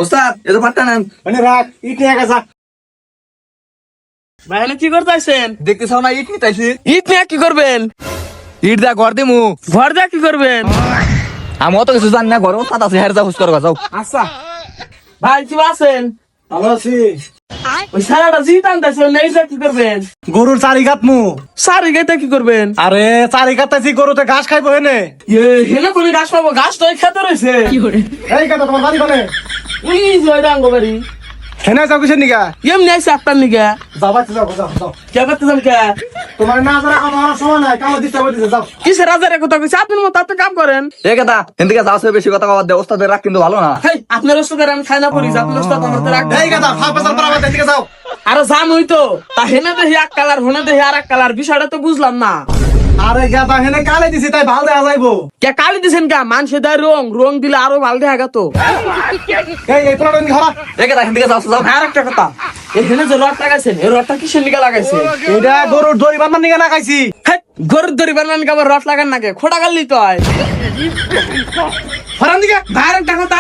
ওস্তাদ এ তো পাট্টা নেন মানে রাখ ইট নিয়ে গেছা ভাই এনে কি করতেছেন? দেখতে চাও না ইট নিতাইছি ইট নিয়ে কি করবেন? ইট দা ঘর দিমু ঘর দিয়ে কি করবেন? আমি অত কিছু জানি না ঘরে ওস্তাদ আছে হের যা হুস করো যাও আচ্ছা ভাই কি আছেন? ভালো আছি ওই সারাটা জি টানতেছে নেই কি করবেন? গরুর চারি কাটমু সারি গাইতে কি করবেন? আরে চারি কাটতেছি গরুতে ঘাস খাইবো হেনে হেলে করে ঘাস পাবো, ঘাস তো খেতে রয়েছে। এই কথা তোমার বাড়ি কোনে উই জয় ডাঙ্গ বাড়ি হেনে যাও কিসের নিগা এমনি আইসে আপনার নিগা যাও বাচ্চা যাও যাও যাও কে করতে যান কে? তোমার না যারা কথা বলার সময় নাই কামড় দিতে দিতে যাও কিসে রাজার কথা কইছে? আপনার মতো আপনি কাম করেন। এ কথা এদিকে যাও বেশি কথা কবার দে ওস্তাদের রাগ কিন্তু ভালো না হেই আপনার ওস্তাদের আমি খাই না পড়ি, আপনার ওস্তাদ আমার তো রাখবে। এই কথা ফাঁক পেছাল পর আমার দিকে যাও আরে জান হইতো তা হেনে দেখি এক কালার হোনে দেখি আর এক কালার, বিষয়টা তো বুঝলাম না। আরে গাদা হেনে কালে দিছি তাই ভাল দেখা যাইবো কে কালি দিছেন কে? মানুষে দেয় রং, রং দিলে আরো ভালো দেখা গেত। এই পুরোটা ঘরা এ কথা এদিকে যাও যাও আর একটা কথা, এই হেনে যে রড লাগাইছেন এই রডটা কিসের নিগা লাগাইছে? এটা গরুর দড়ি বান্ধার নিগা না খাইছি হেই, গরুর দড়ি বানান কে আবার রড লাগান নাকি? খোটা গাল্লি তো হয়। ফরান দিকে আর একটা কথা,